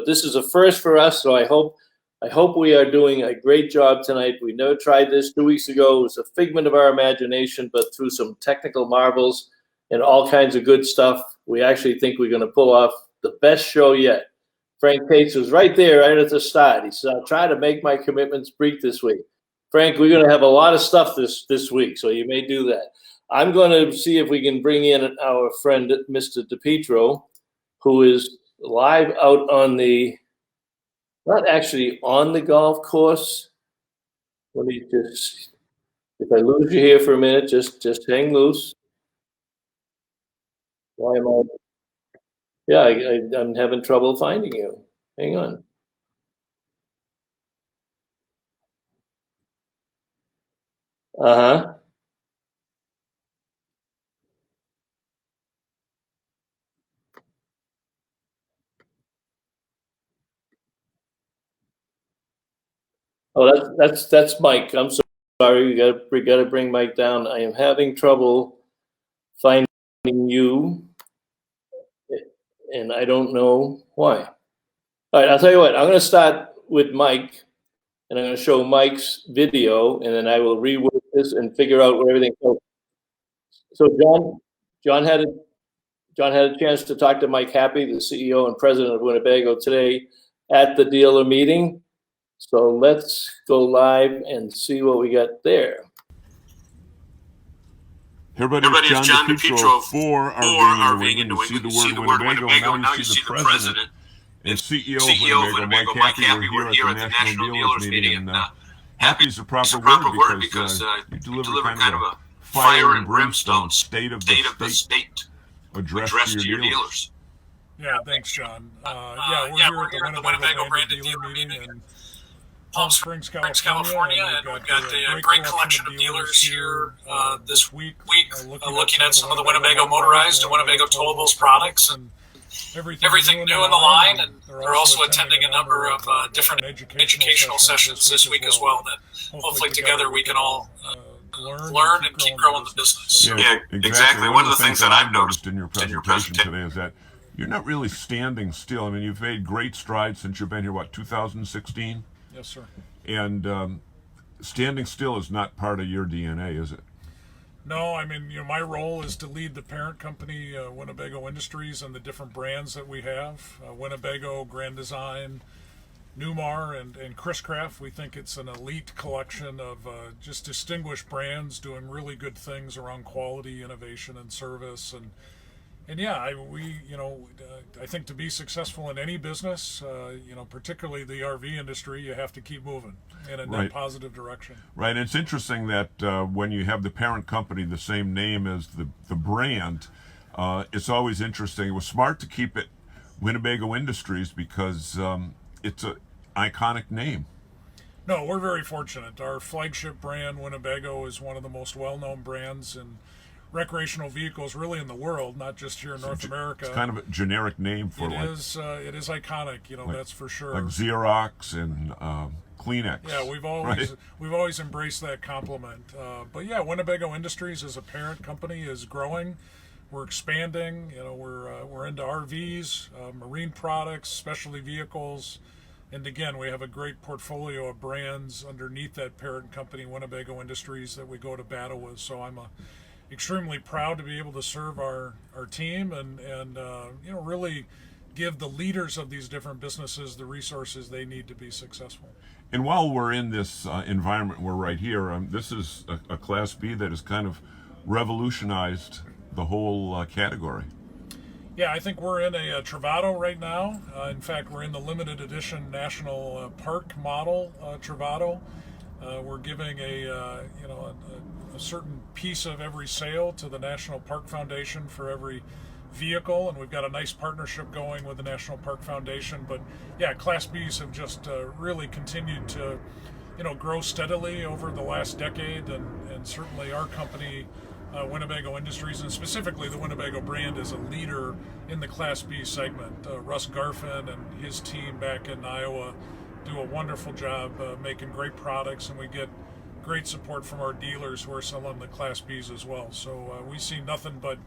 this is a first for us, so I hope we are doing a great job tonight. We never tried this 2 weeks ago. It was a figment of our imagination, but through some technical marvels and all kinds of good stuff, we actually think we're going to pull off the best show yet. Frank Cates was right there right at the start. He said, I'll try to make my commitments brief this week. Frank, we're going to have a lot of stuff this week, so you may do that. I'm going to see if we can bring in our friend, Mr. DePietro, who is live out on the, not actually on the golf course. Let me just, if I lose you here for a minute, just hang loose. Why am I? Yeah, I'm having trouble finding you. Hang on. Uh-huh. Oh, that's Mike. I'm sorry. We gotta bring Mike down. I am having trouble finding you, and I don't know why. All right, I'll tell you what. I'm going to start with Mike, and I'm going to show Mike's video, and then I will rework this and figure out where everything goes. So John had a chance to talk to Mike Happe, the CEO and President of Winnebago, today at the dealer meeting. So let's go live and see what we got there. Hey everybody, it's John DePietro for RVing in New England. You see the word Winnebago, now you see the President and CEO of Winnebago, Mike Happe. We're here at the National Dealers Meeting, and happy is the proper word because you deliver kind of a fire and brimstone state of the state address to your dealers. Yeah, thanks, John. We're here at the Winnebago Branded Dealer Meeting in Palm Springs, California, and we've got a great collection of dealers here this week looking at some of the Winnebago motorized and Winnebago towables products and everything new in the line. And they're also attending a number of different educational sessions this week as well that hopefully together we can all learn and keep growing the business. Yeah, exactly. One of the things that I've noticed in your presentation today is that you're not really standing still. I mean, you've made great strides since you've been here, 2016? Yes, sir. And standing still is not part of your DNA, is it? No, I mean, my role is to lead the parent company, Winnebago Industries, and the different brands that we have. Winnebago, Grand Design, Newmar, and Chris Craft. We think it's an elite collection of just distinguished brands doing really good things around quality, innovation, and service. And yeah, I think to be successful in any business, particularly the RV industry, you have to keep moving in a positive direction. Right, and it's interesting that when you have the parent company the same name as the brand, it's always interesting. It was smart to keep it Winnebago Industries because it's an iconic name. No, we're very fortunate. Our flagship brand, Winnebago, is one of the most well-known brands in recreational vehicles really in the world, not just here in North America. It's kind of a generic name for it is iconic, that's for sure. Like Xerox and Kleenex. Yeah, we've always embraced that compliment. But yeah, Winnebago Industries as a parent company is growing. We're expanding. We're into RVs, marine products, specialty vehicles, and again, we have a great portfolio of brands underneath that parent company, Winnebago Industries, that we go to battle with. So I'm extremely proud to be able to serve our team and really give the leaders of these different businesses the resources they need to be successful. And while we're in this environment, we're right here, this is a Class B that has kind of revolutionized the whole category. Yeah, I think we're in a Travato right now. In fact, we're in the limited edition National Park model Travato. We're giving a certain piece of every sale to the National Park Foundation for every vehicle, and we've got a nice partnership going with the National Park Foundation. But yeah, Class Bs have just really continued to grow steadily over the last decade, and certainly our company, Winnebago Industries, and specifically the Winnebago brand, is a leader in the Class B segment. Russ Garfin and his team back in Iowa do a wonderful job making great products, and we get great support from our dealers who are selling the Class Bs as well. So we see nothing but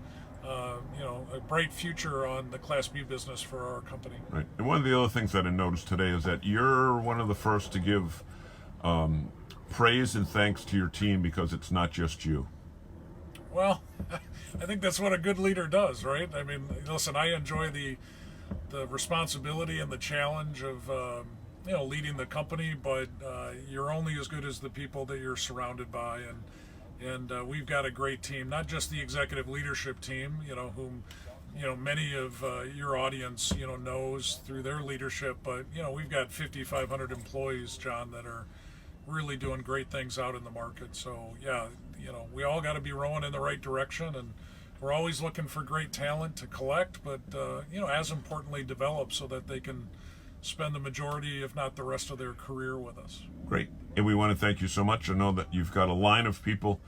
a bright future on the Class B business for our company. Right. And one of the other things that I noticed today is that you're one of the first to give praise and thanks to your team because it's not just you. Well, I think that's what a good leader does, right? I mean, listen, I enjoy the responsibility and the challenge of leading the company, but you're only as good as the people that you're surrounded by, and we've got a great team, not just the executive leadership team, whom many of your audience knows through their leadership, but we've got 5,500 employees, John, that are really doing great things out in the market. So yeah, we all got to be rowing in the right direction, and we're always looking for great talent to collect, but as importantly, develop so that they can spend the majority, if not the rest of their career with us. Great. And we want to thank you so much. I know that you've got a line of people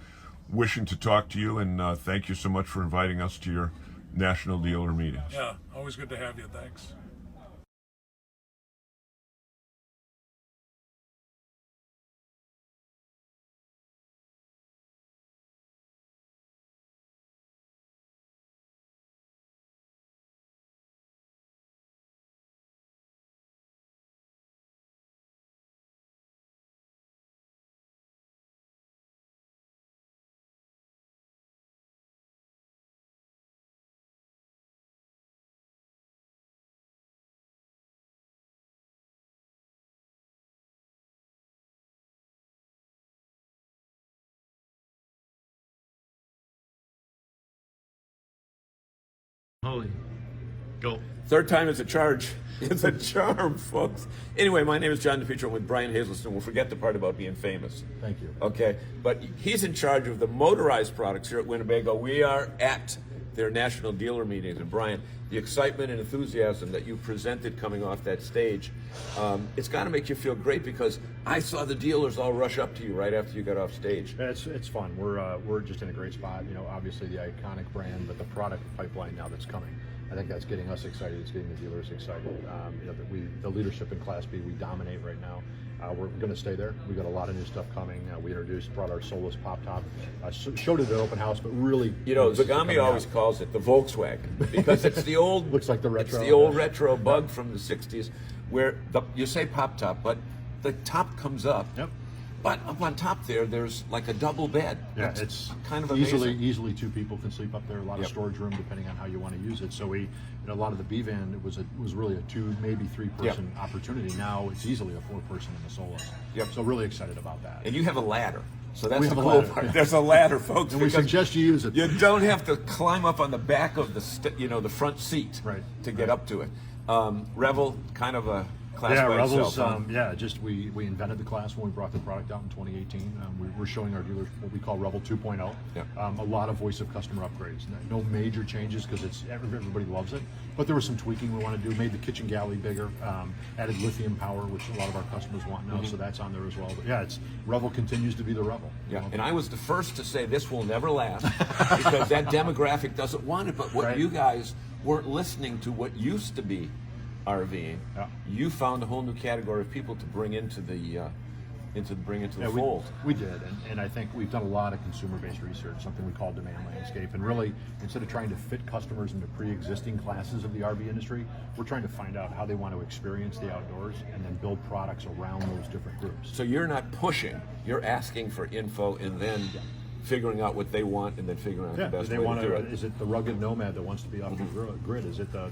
wishing to talk to you, and thank you so much for inviting us to your national dealer meetings. Yeah, always good to have you. Thanks. Holy. Go. Third time is a charge. It's a charm, folks. Anyway, my name is John DePietro with Brian Hazelstone. We'll forget the part about being famous. Thank you. Okay, but he's in charge of the motorized products here at Winnebago. We are at their national dealer meetings. And Brian, the excitement and enthusiasm that you presented coming off that stage, it's got to make you feel great because I saw the dealers all rush up to you right after you got off stage. It's fun. We're just in a great spot. Obviously the iconic brand, but the product pipeline now that's coming. I think that's getting us excited. It's getting the dealers excited. The leadership in Class B, we dominate right now. We're going to stay there. We got a lot of new stuff coming. We brought our Solus pop top. Showed it at open house, but really, Zagami always calls it the Volkswagen because it's the old looks like the retro. It's the old retro bug from the '60s, where you say pop top, but the top comes up. Yep. But up on top there's like a double bed. Yeah, That's it's kind of amazing. Easily two people can sleep up there. A lot of storage room depending on how you want to use it. So a lot of the B van it was really a 2, maybe 3 person opportunity. Now it's easily a 4 person in the Solus. Yep. So really excited about that. And you have a ladder. So that's We the have a cool ladder, part. yeah. There's a ladder, folks. And we because suggest you use it. You don't have to climb up on the back of the front seat to get up to it. Revel, kind of a class by Revel's, itself. we invented the class when we brought the product out in 2018. We're showing our dealers what we call Revel 2.0. Yep. A lot of voice of customer upgrades. No major changes because everybody loves it. But there was some tweaking we want to do. Made the kitchen galley bigger. Added lithium power, which a lot of our customers want now. So that's on there as well. But yeah, Revel continues to be the Revel. Yeah, and I was the first to say this will never last because that demographic doesn't want it. But what you guys weren't listening to what used to be RVing. Yeah. You found a whole new category of people to bring into the fold. We did, and I think we've done a lot of consumer-based research, something we call demand landscape, and really, instead of trying to fit customers into pre-existing classes of the RV industry, we're trying to find out how they want to experience the outdoors and then build products around those different groups. So you're not pushing, you're asking for info and then figuring out what they want and then figuring out the best way to do it. Is it the rugged nomad that wants to be off the grid? Is it the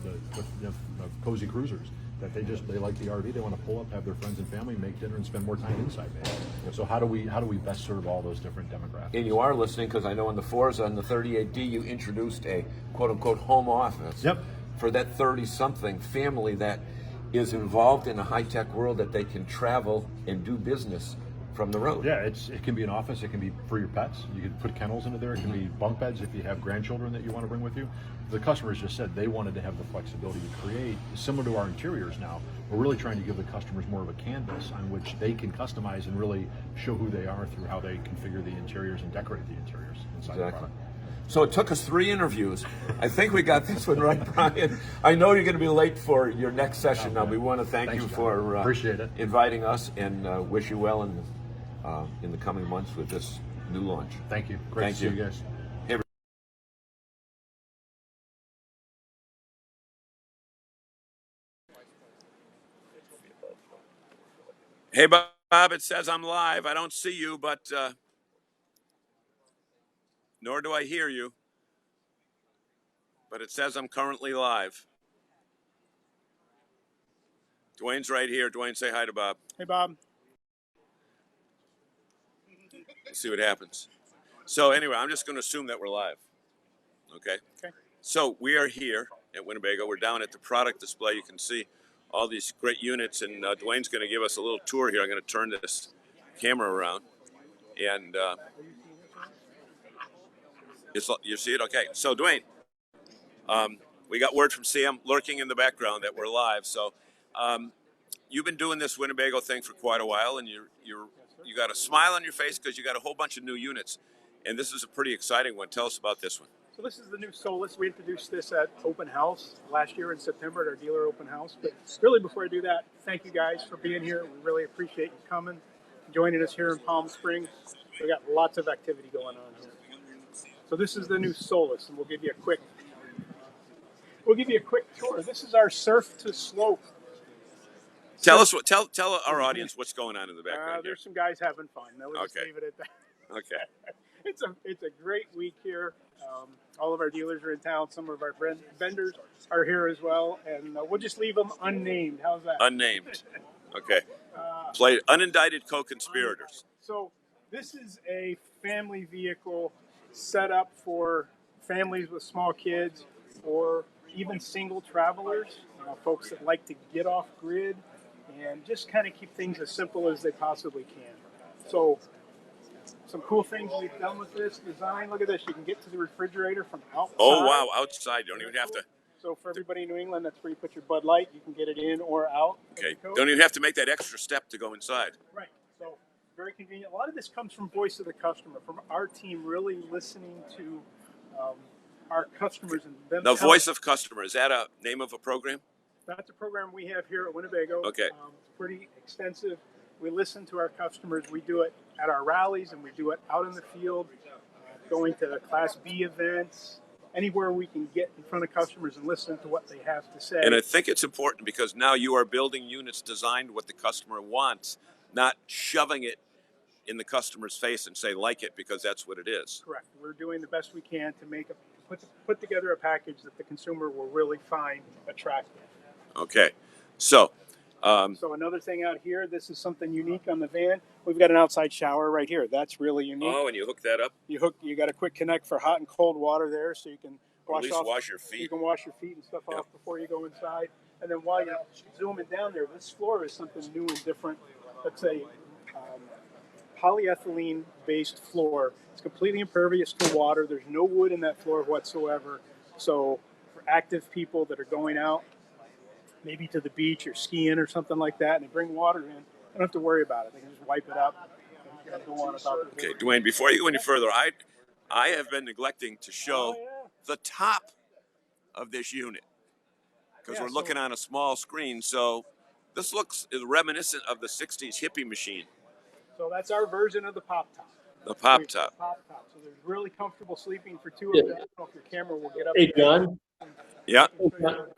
cozy cruisers that they like the RV, they want to pull up, have their friends and family, make dinner, and spend more time inside maybe? So how do we best serve all those different demographics? And you are listening because I know in the Forza and the 38D you introduced a quote-unquote home office for that 30-something family that is involved in a high-tech world that they can travel and do business from the road. Yeah, it can be an office. It can be for your pets. You can put kennels into there. It can be bunk beds if you have grandchildren that you want to bring with you. The customers just said they wanted to have the flexibility to create, similar to our interiors now. We're really trying to give the customers more of a canvas on which they can customize and really show who they are through how they configure the interiors and decorate the interiors inside the product. So it took us 3 interviews. I think we got this one right, Brian. I know you're going to be late for your next session. Now we want to thank you for appreciate it. Inviting us and wish you well in the coming months with this new launch. Thank you. Great to see you guys. Hey, Bob, it says I'm live. I don't see you, but nor do I hear you. But it says I'm currently live. Dwayne's right here. Dwayne, say hi to Bob. Hey, Bob. Let's see what happens. So anyway, I'm just going to assume that we're live. Okay? Okay. So we are here at Winnebago. We're down at the product display. You can see all these great units, and Dwayne's going to give us a little tour here. I'm going to turn this camera around. And you see it? Okay. So, Dwayne, we got word from Sam lurking in the background that we're live. So you've been doing this Winnebago thing for quite a while, and you got a smile on your face because you got a whole bunch of new units. And this is a pretty exciting one. Tell us about this one. So this is the new Solus. We introduced this at Open House last year in September at our dealer Open House. But really, before I do that, thank you guys for being here. We really appreciate you coming, joining us here in Palm Springs. We got lots of activity going on here. So this is the new Solus, and we'll give you a quick tour. This is our surf to slope. Tell our audience what's going on in the background. There's some guys having fun. We'll just leave it at that. Okay. It's a great week here. All of our dealers are in town. Some of our vendors are here as well, and we'll just leave them unnamed. How's that? Unnamed. Okay. Play unindicted co-conspirators. So this is a family vehicle set up for families with small kids or even single travelers, folks that like to get off grid and just kind of keep things as simple as they possibly can. So some cool things we've done with this design. Look at this. You can get to the refrigerator from outside. Oh, wow. Outside. You don't even have to. So for everybody in New England, that's where you put your Bud Light. You can get it in or out. Okay. Don't even have to make that extra step to go inside. Right. So very convenient. A lot of this comes from voice of the customer, from our team really listening to our customers and them. The voice of customer. Is that a name of a program? That's a program we have here at Winnebago. Okay. It's pretty extensive. We listen to our customers. We do it at our rallies, and we do it out in the field, going to the Class B events, anywhere we can get in front of customers and listen to what they have to say. And I think it's important because now you are building units designed what the customer wants, not shoving it in the customer's face and say, like it, because that's what it is. Correct. We're doing the best we can to put together a package that the consumer will really find attractive. Okay. So another thing out here, this is something unique on the van. We've got an outside shower right here. That's really unique. Oh, and you hook that up? You got a quick connect for hot and cold water there, so you can wash your feet. You can wash your feet and stuff off before you go inside. And then while you're zooming down there, this floor is something new and different. It's a polyethylene-based floor. It's completely impervious to water. There's no wood in that floor whatsoever. So for active people that are going out, maybe to the beach or skiing or something like that, and they bring water in, they don't have to worry about it. They can just wipe it up and go on about it. Okay, Dwayne, before you go any further, I have been neglecting to show the top of this unit because we're looking on a small screen. So this is reminiscent of the 60s hippie machine. So that's our version of the pop top. The pop top. So there's really comfortable sleeping for two of them. I don't know if your camera will get up. Hey, John. Yeah.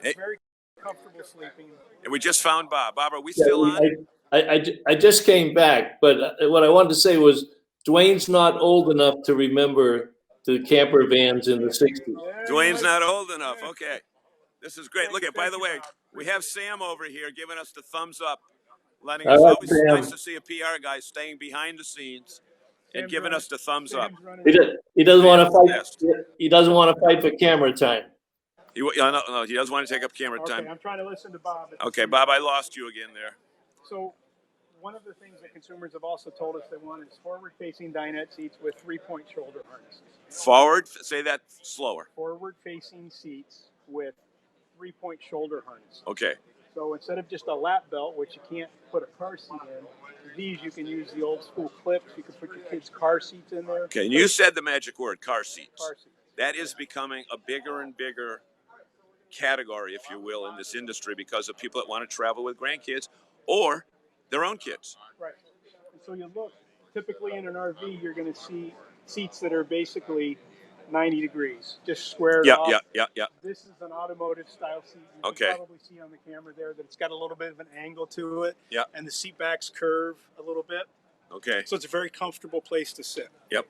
Hey. Very comfortable sleeping. And we just found Bob. Bob, are we still on? I just came back, but what I wanted to say was Dwayne's not old enough to remember the camper vans in the 60s. Dwayne's not old enough. Okay. This is great. Look at, by the way, we have Sam over here giving us the thumbs up, letting us always nice to see a PR guy staying behind the scenes and giving us the thumbs up. He doesn't want to fight. He doesn't want to fight for camera time. No, he doesn't want to take up camera time. Okay, I'm trying to listen to Bob. Okay, Bob, I lost you again there. So one of the things that consumers have also told us they want is forward-facing dinette seats with three-point shoulder harnesses. Forward? Say that slower. Forward-facing seats with three-point shoulder harness. Okay. So instead of just a lap belt, which you can't put a car seat in, these you can use the old school clips. You can put your kids' car seats in there. Okay, and you said the magic word, car seats. Car seats. That is becoming a bigger and bigger category, if you will, in this industry because of people that want to travel with grandkids or their own kids. Right. And so you look, typically in an RV, you're going to see seats that are basically 90 degrees, just squared off. Yeah. this is an automotive style seat. You Okay. can probably see on the camera there that it's got a little bit of an angle to it. Yeah. And the seat backs curve a little bit. Okay. So it's a very comfortable place to sit. Yep.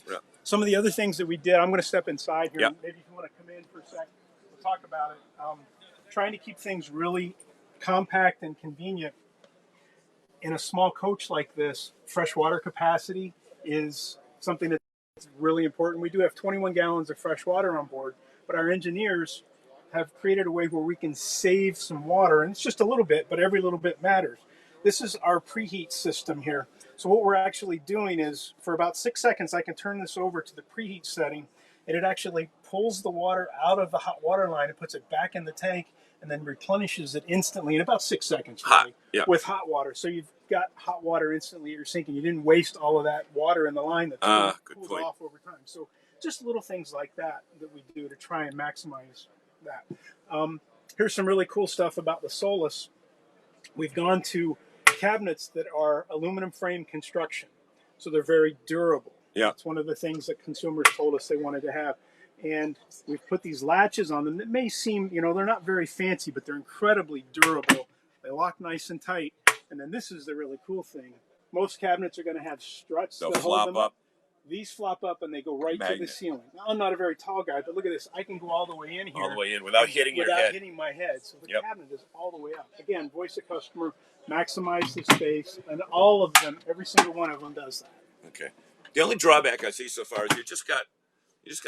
Yep. Some of the other things that we did, I'm going to step inside here. Yep. Maybe if you want to come in for a sec, we'll talk about it. Trying to keep things really compact and convenient. In a small coach like this, fresh water capacity is something that's really important. We do have 21 gallons of fresh water on board, but our engineers have created a way where we can save some water, and it's just a little bit, but every little bit matters. This is our preheat system here. So what we're actually doing is, for about 6 seconds, I can turn this over to the preheat setting, and it actually pulls the water out of the hot water line and puts it back in the tank, and then replenishes it instantly in about 6 seconds, really, with hot water. So you've got hot water instantly at your sink, and you didn't waste all of that water in the line that cools off over time. So just little things like that we do to try and maximize that. Here's some really cool stuff about the Solus. We've gone to cabinets that are aluminum frame construction, so they're very durable. Yeah. It's one of the things that consumers told us they wanted to have. And we've put these latches on them that may seem, they're not very fancy, but they're incredibly durable. They lock nice and tight. And then this is the really cool thing. Most cabinets are going to have struts They'll that hold flop them up. These flop up and they go right to the ceiling. Now, I'm not a very tall guy, but look at this. I can go all the way in here. All the way in without hitting your head. Without hitting my head. So the cabinet is all the way up. Again, voice the customer, maximize the space, and all of them, every single one of them does that. Okay. The only drawback I see so far is you just got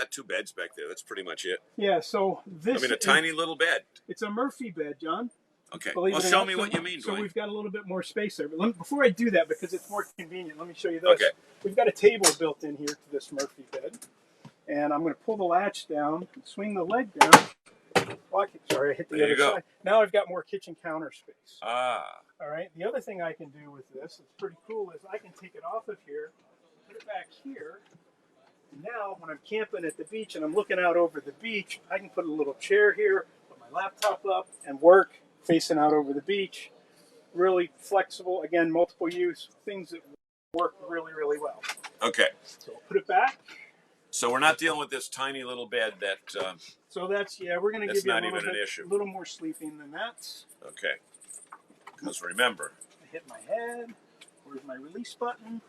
2 beds back there. That's pretty much it. Yeah, so this a tiny little bed. It's a Murphy bed, John. Okay. Well, show me what you mean, Dwayne. So we've got a little bit more space there. But before I do that, because it's more convenient, let me show you this. Okay. We've got a table built in here to this Murphy bed. And I'm going to pull the latch down, swing the leg down. Sorry, I hit the other side. Now I've got more kitchen counter space. All right. The other thing I can do with this, it's pretty cool, is I can take it off of here, put it back here. And now, when I'm camping at the beach and I'm looking out over the beach, I can put a little chair here, put my laptop up, and work facing out over the beach. Really flexible, again, multiple use, things that work really, really well. Okay. So I'll put it back. So we're not dealing with this tiny little bed that... So we're going to give you a little more sleeping than that. Okay. Because remember... I hit my head. Where's my release button?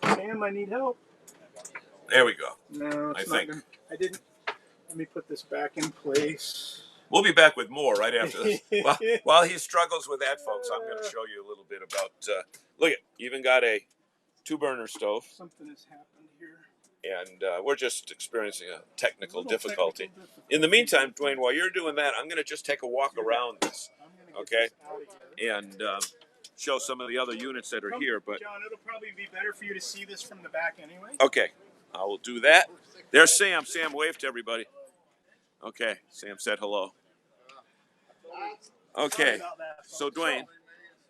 Sam, I need help. There we go. No, it's not gonna, I didn't. Let me put this back in place. We'll be back with more right after this. While he struggles with that, folks, I'm going to show you a little bit about... look, even got a 2-burner stove. Something has happened here. And we're just experiencing a technical difficulty. In the meantime, Dwayne, while you're doing that, I'm going to just take a walk around this, okay? And show some of the other units that are here. But John, it'll probably be better for you to see this from the back anyway. Okay, I will do that. There's Sam. Sam waved to everybody. Okay, Sam said hello. Okay, so Dwayne.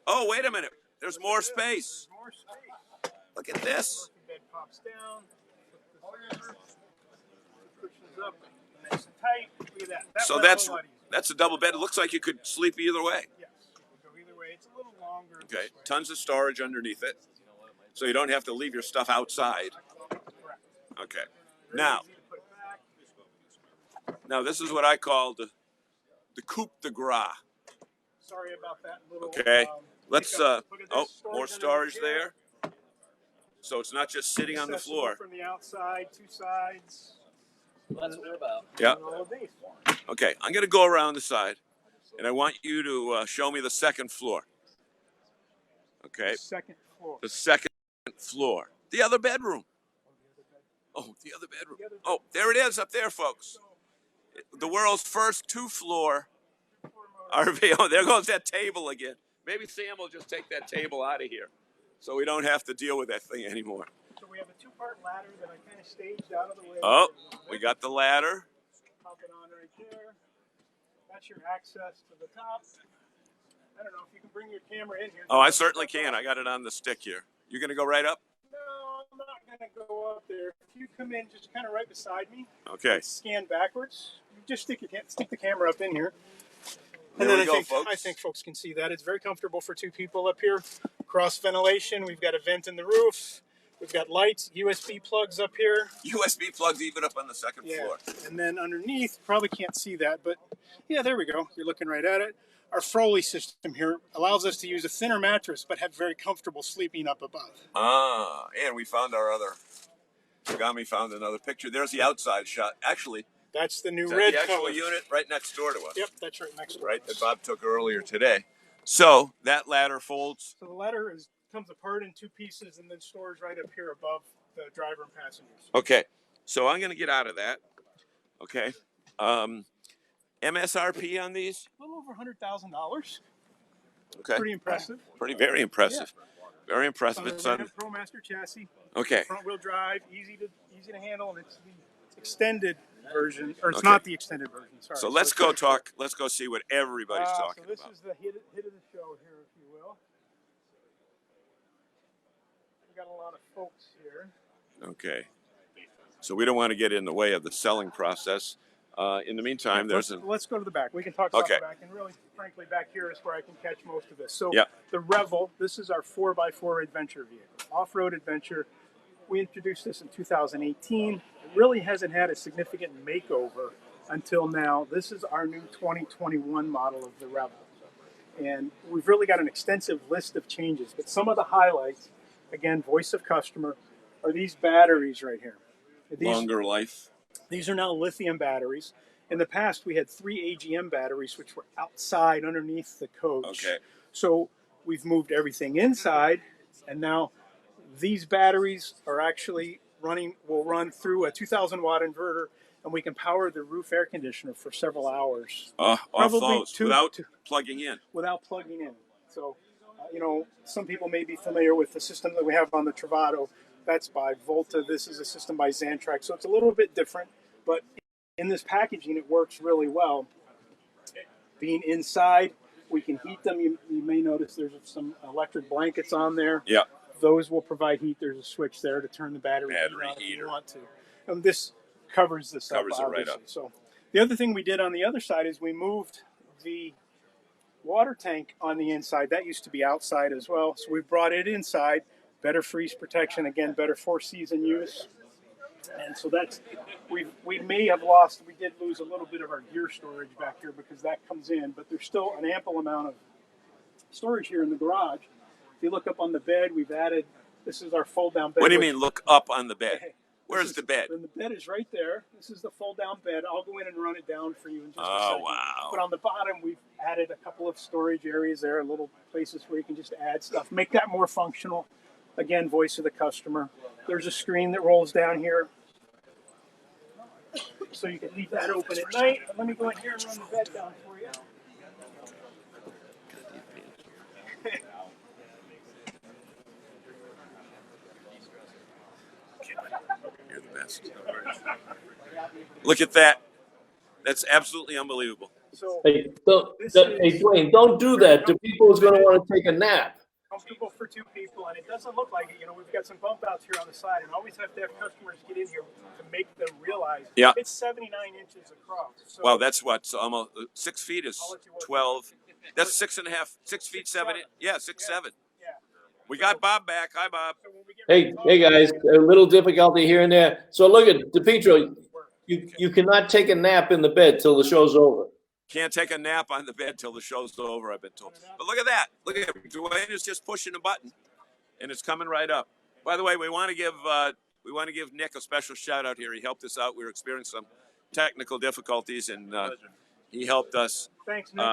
Oh, wait a minute. There's more space. Look at this. Bed pops down. Cushions up. Nice and tight. Look at that. So that's a double bed. It looks like you could sleep either way. Yes, you can go either way. It's a little longer. Okay, tons of storage underneath it, so you don't have to leave your stuff outside. Okay, now this is what I call the coupe de gras. Sorry about that little. Okay, let's more storage there. So it's not just sitting on the floor. From the outside, 2 sides. That's what we're about. Yeah. Okay, I'm going to go around the side, and I want you to show me the second floor. Okay. Second floor. The second floor. The other bedroom. Oh, the other bedroom. Oh, there it is up there, folks. The world's first 2-floor RV. Oh, there goes that table again. Maybe Sam will just take that table out of here so we don't have to deal with that thing anymore. So we have a 2-part ladder that I kind of staged out of the way. Oh, we got the ladder. Pop it on right there. That's your access to the top. I don't know if you can bring your camera in here. Oh, I certainly can. I got it on the stick here. You going to go right up? No, I'm not going to go up there. If you come in just kind of right beside me. Okay. Scan backwards. You just stick the camera up in here. And There then we go, folks. I think folks can see that. It's very comfortable for 2 people up here. Cross ventilation. We've got a vent in the roof. We've got lights, USB plugs up here. USB plugs even up on the second floor. And then underneath, probably can't see that, but yeah, there we go. You're looking right at it. Our Froley system here allows us to use a thinner mattress, but have very comfortable sleeping up above. Ah, and we found our other. Gami found another picture. There's the outside shot. Actually, that's the new that red the actual color unit right next door to us. Yep, that's right next door. Right, that Bob took earlier today. So that ladder folds. So the ladder comes apart in two pieces and then stores right up here above the driver and passengers. Okay, so I'm going to get out of that. Okay, MSRP on these? A little over $100,000. Okay, pretty impressive. Very impressive. Yeah. Very impressive. It's on a ProMaster chassis. Okay. Front wheel drive, easy to handle, and it's the extended version, or it's not the extended version. Sorry. So let's go talk. Let's go see what everybody's talking about. So this about. is the hit of the show here, if you will. We got a lot of folks here. Okay. So we don't want to get in the way of the selling process. In the meantime, let's go to the back. We can talk about the back, and really, frankly, back here is where I can catch most of this. So the Revel, this is our 4x4 adventure vehicle, off-road adventure. We introduced this in 2018. It really hasn't had a significant makeover until now. This is our new 2021 model of the Revel. And we've really got an extensive list of changes, but some of the highlights, again, voice of customer, are these batteries right here. Longer life. These are now lithium batteries. In the past, we had 3 AGM batteries, which were outside underneath the coach. Okay. So we've moved everything inside, and now these batteries are actually will run through a 2,000-watt inverter, and we can power the roof air conditioner for several hours. Off those, without plugging in. Without plugging in. So, some people may be familiar with the system that we have on the Travato. That's by Volta. This is a system by Xantrax. So it's a little bit different, but in this packaging, it works really well. Being inside, we can heat them. You may notice there's some electric blankets on there. Yeah. Those will provide heat. There's a switch there to turn the battery on if you want to. And this covers this up, obviously. Right up. So the other thing we did on the other side is we moved the water tank on the inside. That used to be outside as well. So we brought it inside. Better freeze protection, again, better 4-season use. And so that's, we did lose a little bit of our gear storage back here because that comes in, but there's still an ample amount of storage here in the garage. If you look up on the bed, we've added, this is our fold-down bed. What do you mean, look up on the bed? Where's the bed? And the bed is right there. This is the fold-down bed. I'll go in and run it down for you in just a second. Oh, wow. But on the bottom, we've added a couple of storage areas there, little places where you can just add stuff, make that more functional. Again, voice of the customer. There's a screen that rolls down here, so you can leave that open at night. Let me go in here and run the bed down for you. You're the best. Look at that. That's absolutely unbelievable. So, hey, Dwayne, don't do that. The people is going to want to take a nap. Comfortable for 2 people, and it doesn't look like it. We've got some bump outs here on the side, and always have to have customers get in here to make them realize it's 79 inches across. So Wow, that's almost 6 feet is 12. That's 6.5, 6 feet 7. Yeah, 6, 7. Yeah. We got Bob back. Hi, Bob. So when we get Hey guys, a little difficulty here and there. So look at DePietro. You cannot take a nap in the bed till the show's over. Can't take a nap on the bed till the show's over, I've been told. But look at that. Look at it. Dwayne is just pushing a button, and it's coming right up. By the way, we want to give Nick a special shout out here. He helped us out. We were experiencing some technical difficulties, and he helped us. Thanks, Nick.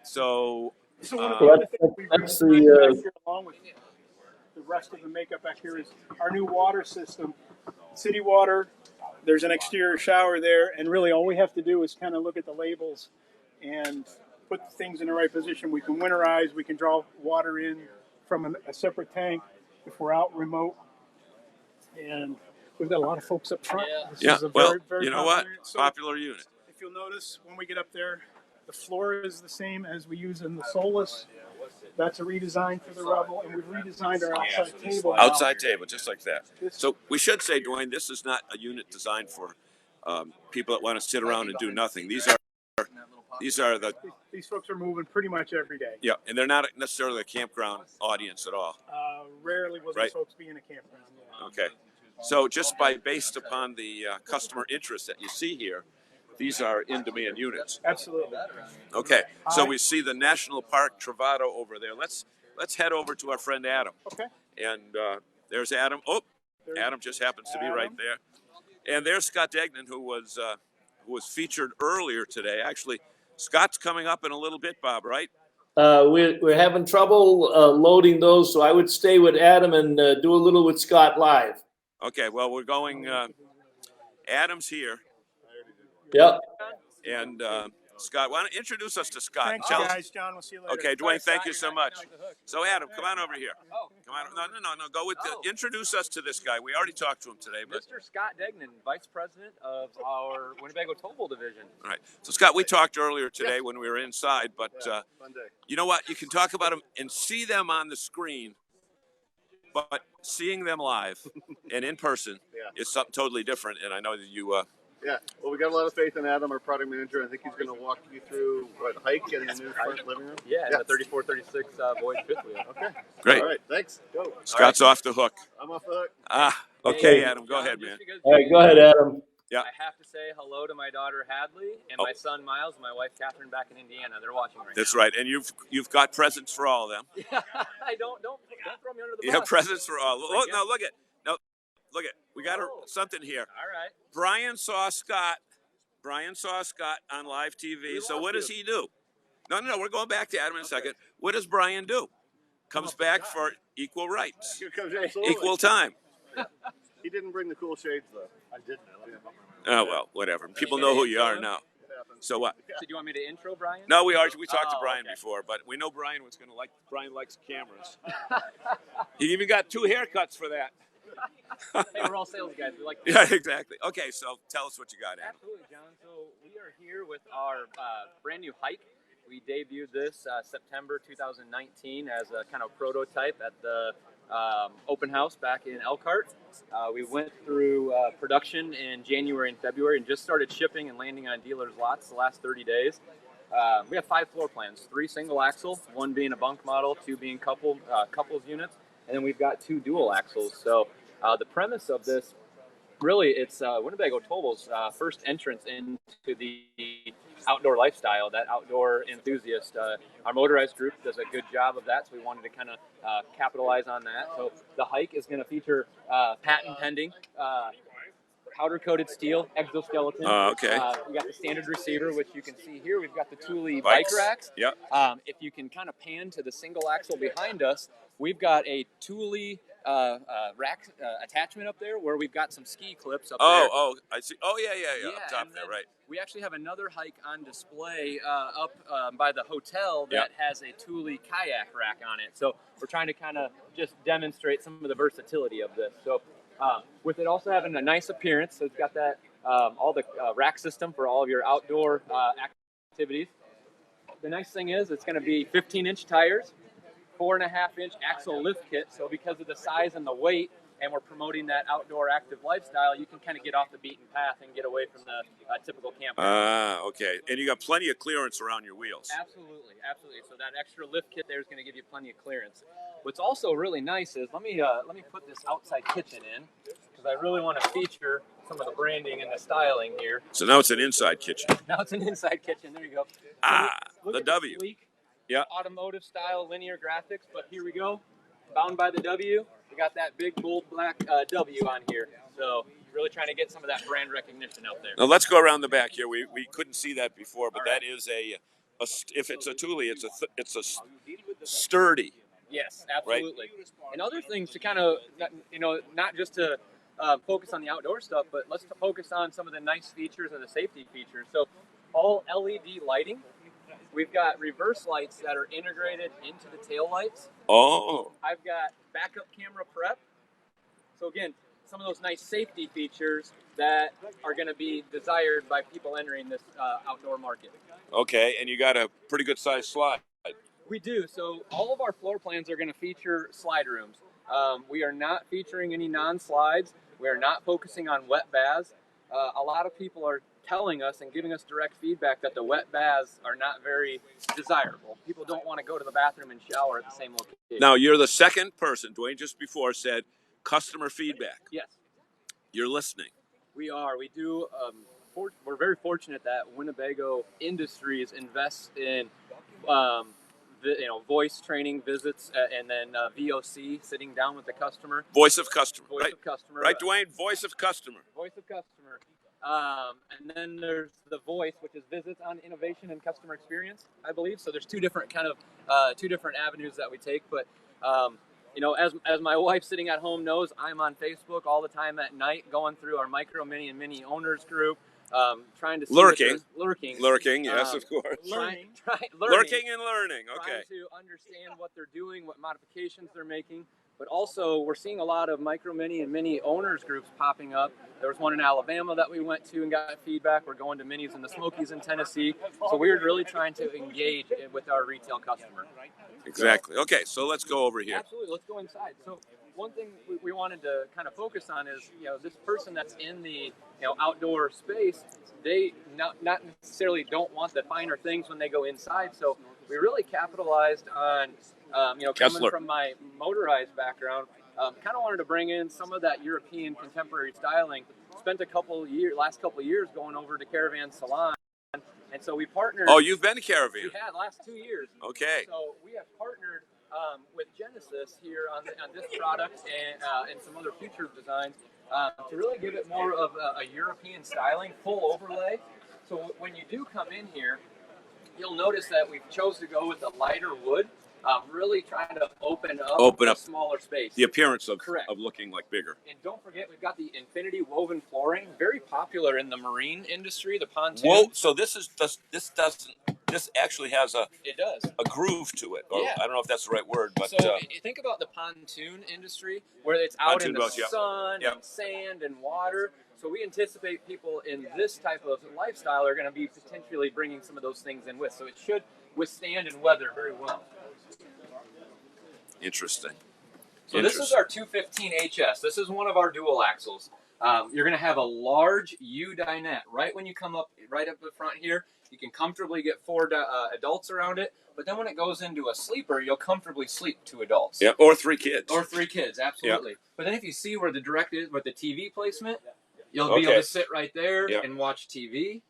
So one of the other things we that's really back here, along with the rest of the makeup back here, is our new water system. City water. There's an exterior shower there, and really all we have to do is kind of look at the labels and put things in the right position. We can winterize, we can draw water in from a separate tank if we're out remote. And we've got a lot of folks up front. This is a very, very you know what? unit. So popular unit. if you'll notice, when we get up there, the floor is the same as we use in the Solus. That's a redesign for the Revel, and we've redesigned our outside table. Outside table, just like that. So we should say, Dwayne, this is not a unit designed for people that want to sit around and do nothing. These are These are the These folks are moving pretty much every day. yeah, and they're not necessarily a campground audience at all. Rarely will Right. these folks be in a campground. Yeah. Okay, so just based upon the customer interest that you see here, these are in-demand units. Absolutely. Okay, so we see the National Park Travato over there. Let's head over to our friend Adam. Okay. And there's Adam. Oh, Adam just happens to be right there. And there's Scott Degnan, who was featured earlier today. Actually, Scott's coming up in a little bit, Bob, right? We're having trouble loading those, so I would stay with Adam and do a little with Scott live. Okay, well, we're going, Adam's here. Yep. And Scott, why don't you introduce us to Scott? Thanks, guys. John, we'll see you later. Okay, Dwayne, thank you so much. So, Adam, come on over here. Come on. No. Go with introduce us to this guy. We already talked to him today. But Mr. Scott Degnan, Vice President of our Winnebago Towable Division. all right. So, Scott, we talked earlier today when we were inside, but you know what? You can talk about them and see them on the screen, but seeing them live and in person is something totally different. And I know that you. Yeah, well, we got a lot of faith in Adam, our product manager. I think he's going to walk you through Hike and the new front living room. Yeah, the 3436 Voyage fifth wheel. Okay. Great. All right, thanks. Go. Scott's off the hook. I'm off the hook. Okay, Adam, go ahead, man. All right, go ahead, Adam. Yeah. I have to say hello to my daughter Hadley and my son Miles and my wife Catherine back in Indiana. They're watching right That's now. right, and you've got presents for all of them. I don't throw me under the You bus. have presents for all. Look, no, look at we got something here. All right. Brian saw Scott on live TV. So what does he do? No, we're going back to Adam in a second. What does Brian do? Comes back for equal rights, Here comes absolutely. equal time. He didn't bring the cool shades, though. I did know. Oh, well, whatever. People know who you are now. So what? So do you want me to intro Brian? No, we talked to Oh, Brian okay. before, but we know Brian was going to like. Brian likes cameras. He even got 2 haircuts for that. Hey, we're all sales guys. We like Yeah, exactly. Okay, so tell us what you got, Adam. Absolutely, John. So we are here with our brand new Hike. We debuted this September 2019 as a kind of prototype at the open house back in Elkhart. We went through production in January and February and just started shipping and landing on dealers' lots the last 30 days. We have 5 floor plans, 3 single axle, 1 being a bunk model, 2 being couples units, and then we've got 2 dual axles. So the premise of this, really, it's Winnebago Towable's first entrance into the outdoor lifestyle, that outdoor enthusiast. Our motorized group does a good job of that, so we wanted to kind of capitalize on that. So the Hike is going to feature patent pending powder-coated steel exoskeleton. Okay. We got the standard receiver, which you can see here. We've got the Thule bike racks. Yep. If you can kind of pan to the single axle behind us, we've got a Thule rack attachment up there where we've got some ski clips up there. Oh, I see. Oh, yeah. Up top and there, then right. We actually have another Hike on display up by the hotel that has a Thule kayak rack on it. So we're trying to kind of just demonstrate some of the versatility of this. So with it also having a nice appearance, so it's got that all the rack system for all of your outdoor activities. The nice thing is it's going to be 15-inch tires, 4.5-inch axle lift kit. So because of the size and the weight, and we're promoting that outdoor active lifestyle, you can kind of get off the beaten path and get away from the typical camper. Okay. And you got plenty of clearance around your wheels. Absolutely. So that extra lift kit there is going to give you plenty of clearance. What's also really nice is let me put this outside kitchen in because I really want to feature some of the branding and the styling here. So now it's an inside kitchen. Now it's an inside kitchen. There you go. Look The at W. Sleek, Yeah. automotive style linear graphics, but here we go. Bound by the W. We got that big bold black W on here. So really trying to get some of that brand recognition out there. Now let's go around the back here. We couldn't see that before, but that is if it's a Thule, it's a sturdy. Yes, absolutely. And other things to kind of, not just to focus on the outdoor stuff, but let's focus on some of the nice features and the safety features. So all LED lighting. We've got reverse lights that are integrated into the tail lights. Oh. I've got backup camera prep. So again, some of those nice safety features that are going to be desired by people entering this outdoor market. Okay, and you got a pretty good sized slide. We do. So all of our floor plans are going to feature slide rooms. We are not featuring any non-slides. We are not focusing on wet baths. A lot of people are telling us and giving us direct feedback that the wet baths are not very desirable. People don't want to go to the bathroom and shower at the same location. Now, you're the second person. Dwayne just before said customer feedback. Yes. You're listening. We are. We do. We're very fortunate that Winnebago Industries invests in, voice training visits and then VOC, sitting down with the customer. Voice of customer. Voice right? of customer. Right, Dwayne? Voice of customer. Voice of customer. And then there's the voice, which is visits on innovation and customer experience, I believe. So there's two different avenues that we take. But as my wife sitting at home knows, I'm on Facebook all the time at night, going through our micro, mini, and mini owners group, trying to see lurking. Yes, of course. Lurking and learning. Okay. Trying to understand what they're doing, what modifications they're making. But also, we're seeing a lot of micro, mini, and mini owners groups popping up. There was one in Alabama that we went to and got feedback. We're going to minis in the Smokies in Tennessee. So we're really trying to engage with our retail customer. Exactly. Okay, so let's go over here. Absolutely. Let's go inside. So one thing we wanted to kind of focus on is, this person that's in the outdoor space, they not necessarily don't want the finer things when they go inside. So we really capitalized on, coming from my motorized background, kind of wanted to bring in some of that European contemporary styling. Spent last couple of years going over to Caravan Salon, and so we partnered. Oh, you've been to Caravan? We had last 2 years. Okay. So we have partnered with Genesis here on this product and some other future designs to really give it more of a European styling, full overlay. So when you do come in here, you'll notice that we've chose to go with a lighter wood. Really trying to open up a smaller space. The appearance of Correct. Of looking like bigger. And don't forget, we've got the infinity woven flooring, very popular in the marine industry, the pontoon. Whoa, so this actually has a groove to it. Or, Yeah. I don't know if that's the right word, but so you think about the pontoon industry, where it's out in the sun and sand and water. So we anticipate people in this type of lifestyle are going to be potentially bringing some of those things in with. So it should withstand and weather very well. Interesting. So this is our 215 HS. This is one of our dual axles. You're going to have a large U dinette right when you come up, right up the front here. You can comfortably get 4 adults around it. But then when it goes into a sleeper, you'll comfortably sleep 2 adults. Yeah, or 3 kids. Or 3 kids, absolutely. Yep. But then if you see where the direct is, with the TV placement, you'll be able to sit right there and watch TV.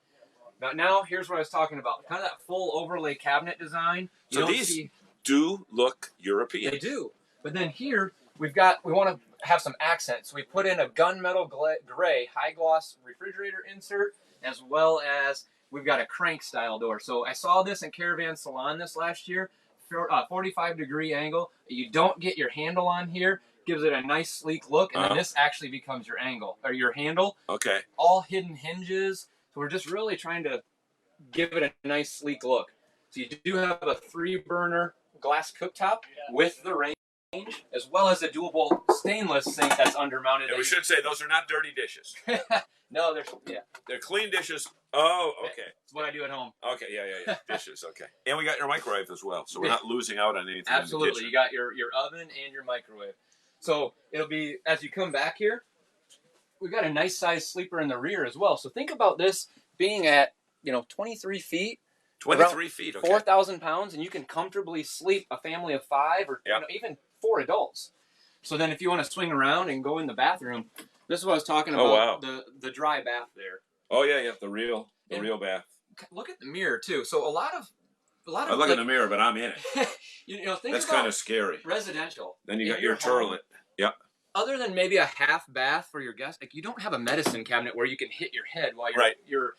Now here's what I was talking about. Kind of that full overlay cabinet design. So these do look European. They do. But then here, we want to have some accents. So we put in a gunmetal gray high gloss refrigerator insert, as well as we've got a crank style door. So I saw this in Caravan Salon this last year, 45-degree angle. You don't get your handle on here. Gives it a nice sleek look, and then this actually becomes your angle or your handle. Okay. All hidden hinges. So we're just really trying to give it a nice sleek look. So you do have a 3-burner glass cooktop with the range, as well as a dual-bowl stainless sink that's undermounted. And we should say those are not dirty dishes. No, they're clean dishes. Oh, okay. That's what I do at home. Okay, yeah. Dishes, okay. And we got your microwave as well, so we're not losing out on anything. Absolutely, in the kitchen. You got your oven and your microwave. So it'll be, as you come back here, we've got a nice size sleeper in the rear as well. So think about this being at 23 feet. 23 feet, okay. 4,000 pounds, and you can comfortably sleep a family of 5 or even 4 adults. So then if you want to swing around and go in the bathroom, this is what I was talking about, the dry bath there. Oh, yeah, the real bath. Look at the mirror, too. So a lot of I look in the mirror, but I'm in it. That's kind of scary. Residential. Then you got your toilet. Yep. Other than maybe a half bath for your guests, you don't have a medicine cabinet where you can hit your head while you're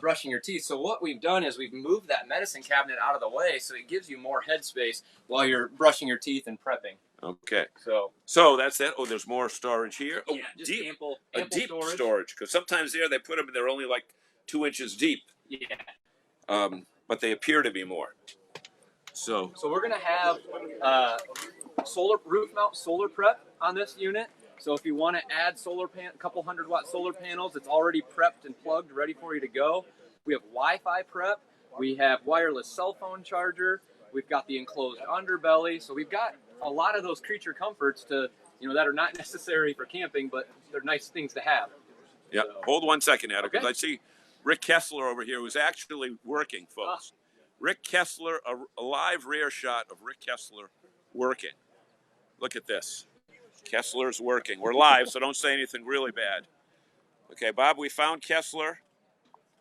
brushing your teeth. So what we've done is we've moved that medicine cabinet out of the way so it gives you more headspace while you're brushing your teeth and prepping. Okay. So that's it. Oh, there's more storage here. Oh, yeah, just deep, ample deep storage. Because sometimes they put them, they're only like 2 inches deep. Yeah. But they appear to be more. So we're gonna have roof mount solar prep on this unit. So if you want to add a couple 100-watt solar panels, it's already prepped and plugged, ready for you to go. We have Wi-Fi prep. We have wireless cell phone charger. We've got the enclosed underbelly. So we've got a lot of those creature comforts that are not necessary for camping, but they're nice things to have. Yeah. So. Hold 1 second, Adam, because I see Rick Kessler over here, who's actually working, folks. Rick Kessler, a live rare shot of Rick Kessler working. Look at this. Kessler's working. We're live, so don't say anything really bad. Okay, Bob, we found Kessler.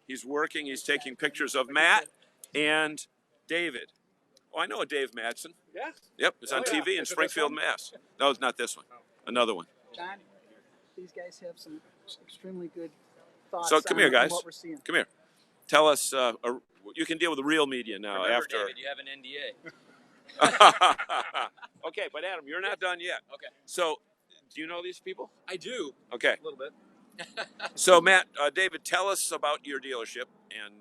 He's working. He's taking pictures of Matt and David. Oh, I know a Dave Madsen. Yeah. Yep, it's on TV in Springfield, Mass. No, it's not this one. Another one. John, these guys have some extremely good thoughts. So come here, on guys. what we're seeing. Come here. Tell us. You can deal with the real media now. Remember, after. David, you have an NDA. Okay, but Adam, you're not done yet. Okay. So, do you know these people? I do. Okay. A little bit. So, Matt, David, tell us about your dealership and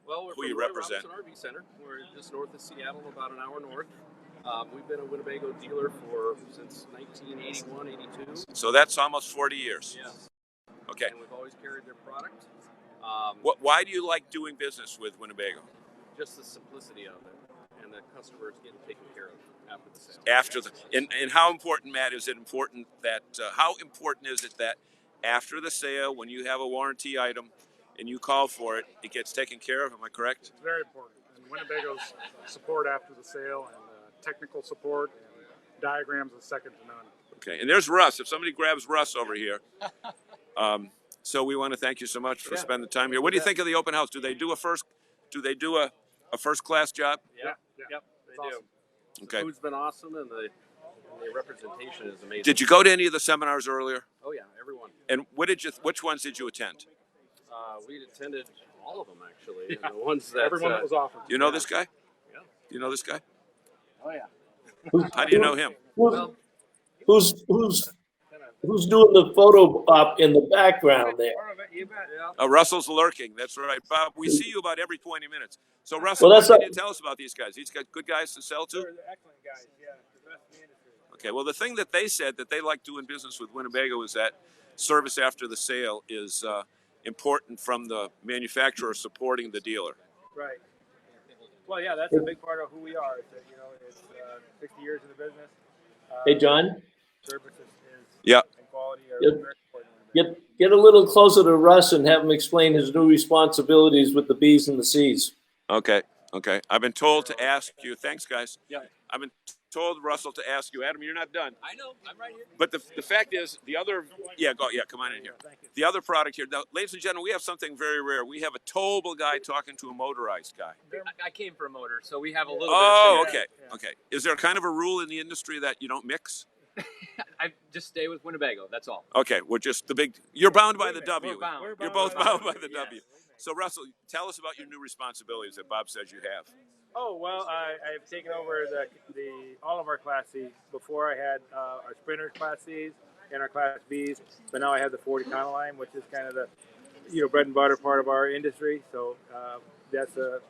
Well, we're who from you Roy represent. Robinson RV Center. We're just north of Seattle, about an hour north. We've been a Winnebago dealer since 1981, 82. So that's almost 40 years. Yes. Okay. And we've always carried their product. Why do you like doing business with Winnebago? Just the simplicity of it, and the customers getting taken care of after the sale. After the and how important, Matt, is it important that how important is it that after the sale, when you have a warranty item and you call for it, it gets taken care of? Am I correct? It's very important. And Winnebago's support after the sale and technical support and diagrams is second to none. Okay, and there's Russ. If somebody grabs Russ over here. So we want to thank you so much for spending the time here. What do you think of the open house? Do they do a first class job? Yep, they do. Okay. The food's been awesome, and the representation is amazing. Did you go to any of the seminars earlier? Oh yeah, everyone. And which ones did you attend? We attended all of them actually. And the ones that Everyone that was offered. You know this guy? Yeah. You know this guy? Oh yeah. How do you know him? Who's doing the photo op in the background there? Russell's lurking. That's right, Bob. We see you about every 20 minutes. So Russell, Well, what that's can you tell us about these guys? These guys good guys to sell to? They're excellent guys. Yeah, the best in the industry. Okay. Well, the thing that they said that they like doing business with Winnebago is that service after the sale is important from the manufacturer supporting the dealer. Right. Well, yeah, that's a big part of who we are. It's 60 years in the business. Hey, John, Service is Yeah. and quality are Yep. very important. get a little closer to Russ and have him explain his new responsibilities with the B's and the C's. Okay. Okay. I've been told to ask you. Thanks, guys. Yeah. I've been told, Russell, to ask you. Adam, you're not done. I know. I'm right here. But the fact is, the other, come on in here. The other product here, now, ladies and gentlemen, we have something very rare. We have a towable guy talking to a motorized guy. I came for a motor, so we have a little Oh, bit of okay, okay. Is there kind of a rule in the industry that you don't mix? I just stay with Winnebago. That's all. Okay, we're just you're bound by the W. We're bound. You're both bound by the W. So, Russell, tell us about your new responsibilities that Bob says you have. Oh well, I've taken over all of our Class C's. Before I had our Sprinters Class C's and our Class B's, but now I have the 40 Econo line, which is kind of the bread and butter part of our industry. So that's a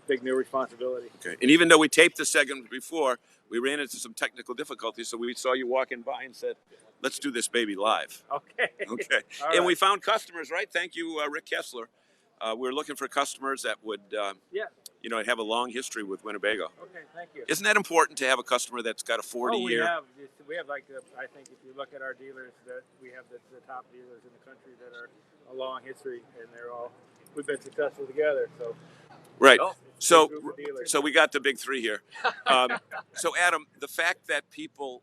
big new responsibility. Okay, and even though we taped the segment before, we ran into some technical difficulties, so we saw you walking by and said, "Let's do this baby live." Okay. Okay, All and right. we found customers, right? Thank you, Rick Kessler. We're looking for customers that would, Yeah. have a long history with Winnebago. Okay. Thank you. Isn't that important to have a customer that's got a 40-year? We have I think if you look at our dealers, that we have the top dealers in the country that are a long history, and we've been successful together. So Right. Oh, So, it's a group of dealers. so we got the big three here. So, Adam, the fact that people,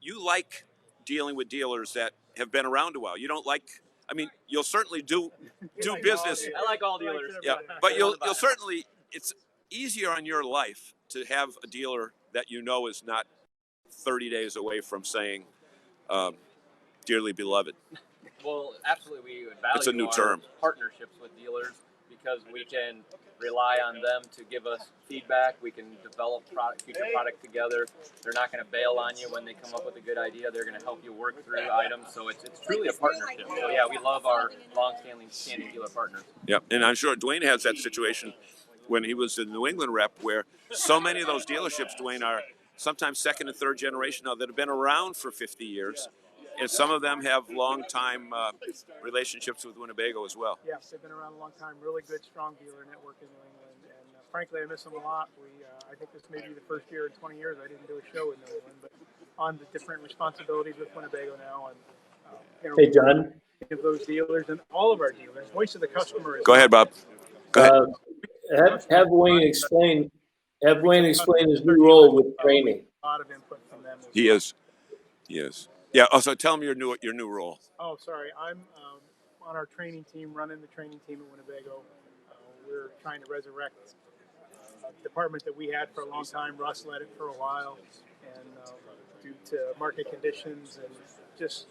you like dealing with dealers that have been around a while. You don't like, you'll certainly do business. I like all dealers. Yeah, but you'll certainly, it's easier on your life to have a dealer that you know is not 30 days away from saying, dearly beloved. Well, absolutely, we would value It's a new our term. partnerships with dealers because we can rely on them to give us feedback. We can develop future product together. They're not going to bail on you when they come up with a good idea. They're going to help you work through items. So it's truly a partnership. So yeah, we love our long-standing dealer partners. Yeah, and I'm sure Dwayne has that situation when he was the New England rep, where so many of those dealerships, Dwayne, are sometimes second and third generation now that have been around for 50 years. And some of them have long-time relationships with Winnebago as well. Yes, they've been around a long time. Really good, strong dealer network in New England, and frankly, I miss them a lot. I think this may be the first year in 20 years I didn't do a show in New England, but on the different responsibilities with Winnebago now. And Hey, John. of those dealers and all of our dealers. Voice of the customer is. Go ahead, Bob. Go ahead. Have Wayne explain his new role with training. A lot of input from them. He is. Yeah. Also, tell him your new role. Oh, sorry. I'm on our training team, running the training team at Winnebago. We're trying to resurrect a department that we had for a long time. Russ led it for a while, and due to market conditions and just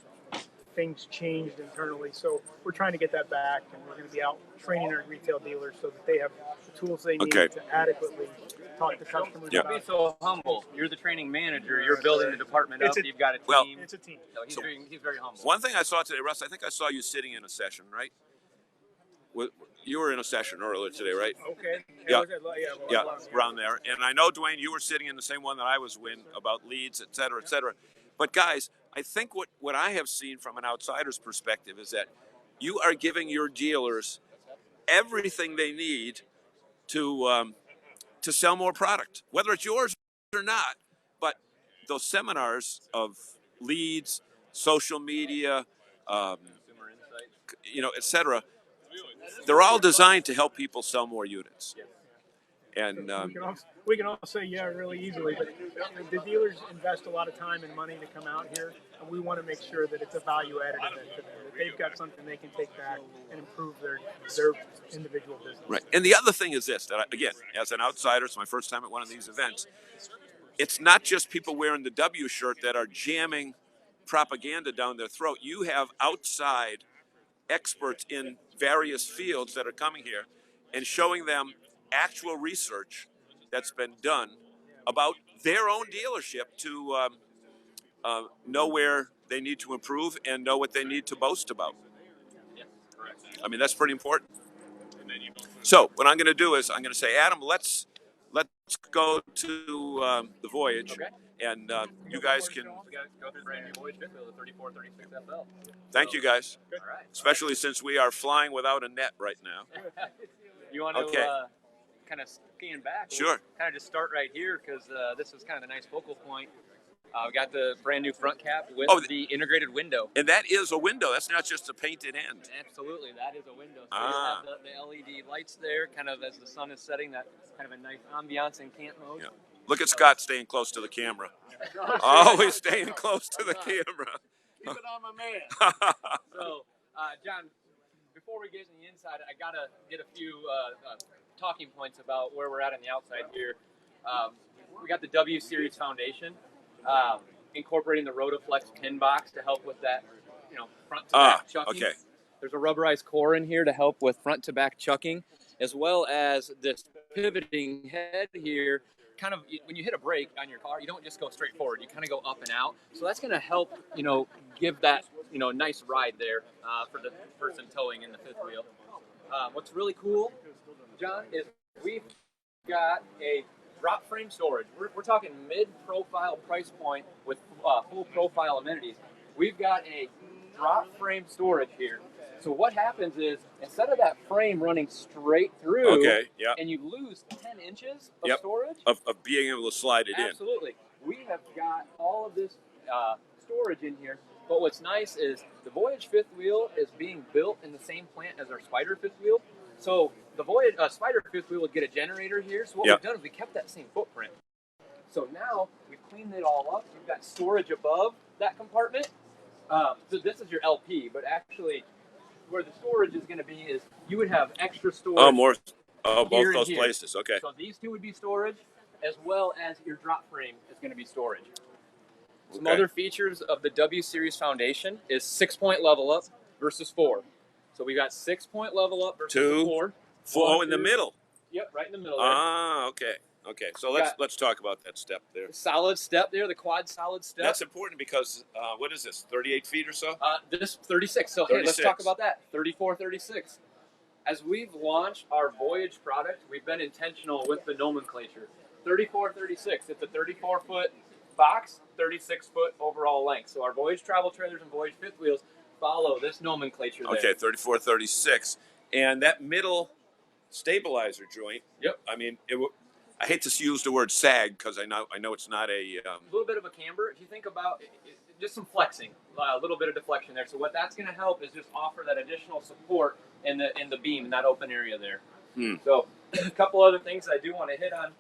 things changed internally. So we're trying to get that back, and we're going to be out training our retail dealers so that they have the tools they need to adequately talk to customers. Don't be so humble. You're the training manager. You're building the department up. You've got a team. Well, it's a team. So he's very humble. One thing I saw today, Russ, I think I saw you sitting in a session, right? You were in a session earlier today, right? Okay. Yeah, around there. And I know, Dwayne, you were sitting in the same one that I was in about leads, et cetera, et cetera. But guys, I think what I have seen from an outsider's perspective is that you are giving your dealers everything they need to sell more product, whether it's yours or not. But those seminars of leads, social media, et cetera, they're all designed to help people sell more units. And we can all say really easily, but the dealers invest a lot of time and money to come out here, and we want to make sure that it's a value-added event to them, that they've got something they can take back and improve their individual business. Right. And the other thing is this, that again, as an outsider, it's my first time at one of these events, it's not just people wearing the W shirt that are jamming propaganda down their throat. You have outside experts in various fields that are coming here and showing them actual research that's been done about their own dealership to know where they need to improve and know what they need to boast about. I mean, that's pretty important. So what I'm going to do is I'm going to say, Adam, let's go to the Voyage, and you guys can. Go through the brand new Voyage Fifth Wheel, the 3436 FL. Thank you, guys. All right. Especially since we are flying without a net right now. You want to kind of scan back? Sure. Kind of just start right here because this is kind of a nice focal point. We got the brand new front cap with the integrated window. And that is a window. That's not just a painted end. Absolutely, that is a window. So you have the LED lights there, kind of as the sun is setting. That's kind of a nice ambiance in camp mode. Yeah. Look at Scott staying close to the camera. Always staying close to the camera. Keep it on my man. So, John, before we get to the inside, I got to get a few talking points about where we're at on the outside here. We got the W Series foundation, incorporating the Rotoflex pin box to help with that, front to back chucking. Okay. There's a rubberized core in here to help with front to back chucking, as well as this pivoting head here. Kind of, when you hit a brake on your car, you don't just go straight forward. You kind of go up and out. So that's going to help, give that, nice ride there for the person towing in the fifth wheel. What's really cool, John, is we've got a drop frame storage. We're talking mid-profile price point with full profile amenities. We've got a drop frame storage here. So what happens is, instead of that frame running straight through, and you lose 10 inches of storage, of being able to slide it in. Absolutely. We have got all of this storage in here. But what's nice is the Voyage fifth wheel is being built in the same plant as our Spider fifth wheel. So the Voyage Spider fifth wheel will get a generator here. So what we've done is we kept that same footprint. So now we've cleaned it all up. You've got storage above that compartment. So this is your LP, but actually, where the storage is going to be is you would have extra storage. Both those places. Okay. So these two would be storage, as well as your drop frame is going to be storage. Some other features of the W Series foundation is 6-point level up versus 4. So we got 6-point level up versus 4. 4 in the middle. Yep, right in the middle there. Okay. Okay. So let's talk about that step there. The solid step there, the quad solid step. That's important because what is this? 38 feet or so? This 36. So 36. Hey, let's talk about that. 34, 36. As we've launched our Voyage product, we've been intentional with the nomenclature. 34, 36. It's a 34-foot box, 36-foot overall length. So our Voyage travel trailers and Voyage fifth wheels follow this nomenclature there. Okay, 34, 36. And that middle stabilizer joint. Yep. I mean, I hate to use the word sag because I know it's not a little bit of a camber. If you think about just some flexing, a little bit of deflection there. So what that's going to help is just offer that additional support in the beam, in that open area there. So a couple other things I do want to hit on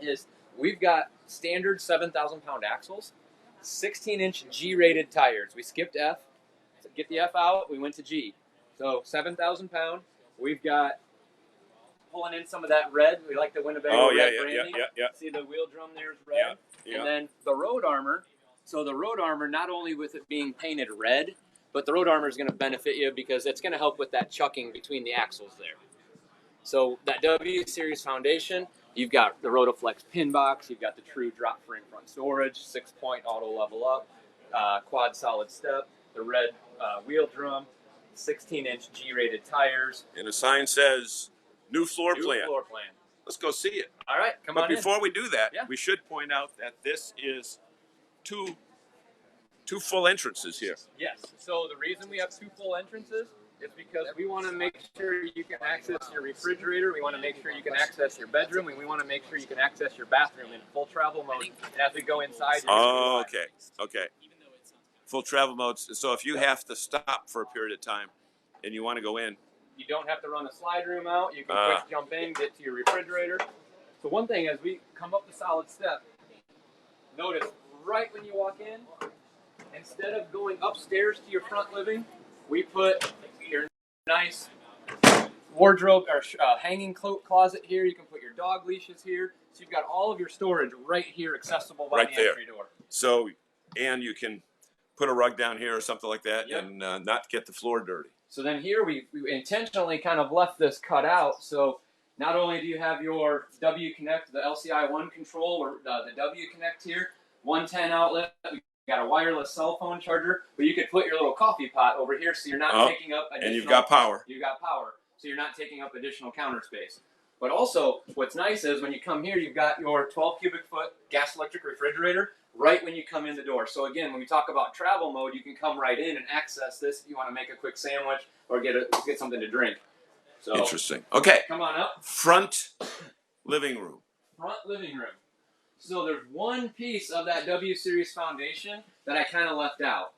is we've got standard 7,000-pound axles, 16-inch G-rated tires. We skipped F. So get the F out, we went to G. So 7,000 pound. We've got pulling in some of that red. We like the Winnebago red branding. See the wheel drum there's red. And then the road armor. So the road armor, not only with it being painted red, but the road armor is going to benefit you because it's going to help with that chucking between the axles there. So that W series foundation, you've got the Rotoflex pin box, you've got the true drop frame front storage, 6-point auto level up, quad solid step, the red wheel drum, 16-inch G-rated tires. And the sign says new floor plan. New floor plan. Let's go see it. All right, come on in. But before we do that, we should point out that this is two full entrances here. Yes. So the reason we have 2 full entrances is because we want to make sure you can access your refrigerator. We want to make sure you can access your bedroom, and we want to make sure you can access your bathroom in full travel mode. And as we go inside, Okay. Full travel modes. So if you have to stop for a period of time and you want to go in, you don't have to run a slide room out. You can quick jump in, get to your refrigerator. So one thing, as we come up the solid step, notice right when you walk in, instead of going upstairs to your front living, we put your nice wardrobe or hanging coat closet here. You can put your dog leashes here. So you've got all of your storage right here, accessible by the entry door. So, and you can put a rug down here or something like that and not get the floor dirty. So then here we intentionally kind of left this cut out. So not only do you have your W Connect, the LCI 1 control, or the W Connect here, 110 outlet. We got a wireless cell phone charger, but you could put your little coffee pot over here, so you're not taking up additional. And you've got power. You've got power, so you're not taking up additional counter space. But also, what's nice is when you come here, you've got your 12 cubic foot gas electric refrigerator right when you come in the door. So again, when we talk about travel mode, you can come right in and access this if you want to make a quick sandwich or get something to drink. So interesting. Okay. Come on up. Front living room. Front living room. So there's one piece of that W Series foundation that I kind of left out.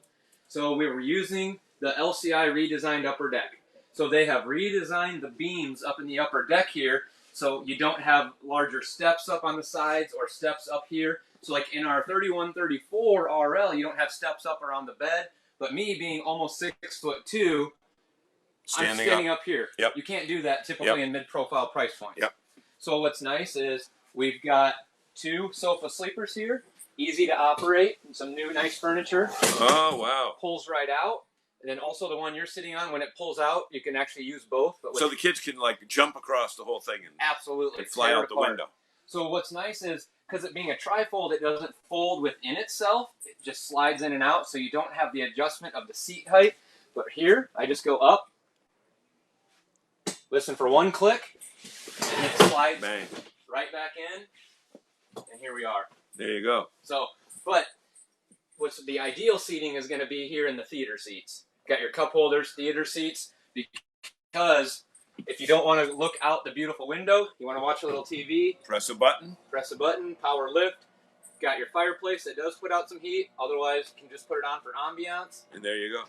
So we were using the LCI redesigned upper deck. So they have redesigned the beams up in the upper deck here, so you don't have larger steps up on the sides or steps up here. So like in our 3134 RL, you don't have steps up around the bed. But me being almost 6'2", I'm standing up here. Yep. You can't do that typically in mid-profile price points. Yep. So what's nice is we've got 2 sofa sleepers here, easy to operate, and some new nice furniture. Oh, wow. Pulls right out. And then also the one you're sitting on, when it pulls out, you can actually use both. But so the kids can like jump across the whole thing and fly out the window. So what's nice is, because it being a trifold, it doesn't fold within itself. It just slides in and out, so you don't have the adjustment of the seat height. But here, I just go up, listen for 1 click, and it slides right back in, and here we are. There you go. So, but what's the ideal seating is going to be here in the theater seats. Got your cup holders, theater seats, because if you don't want to look out the beautiful window, you want to watch a little TV. Press a button. Press a button, power lift. Got your fireplace that does put out some heat. Otherwise, you can just put it on for ambiance. And there you go.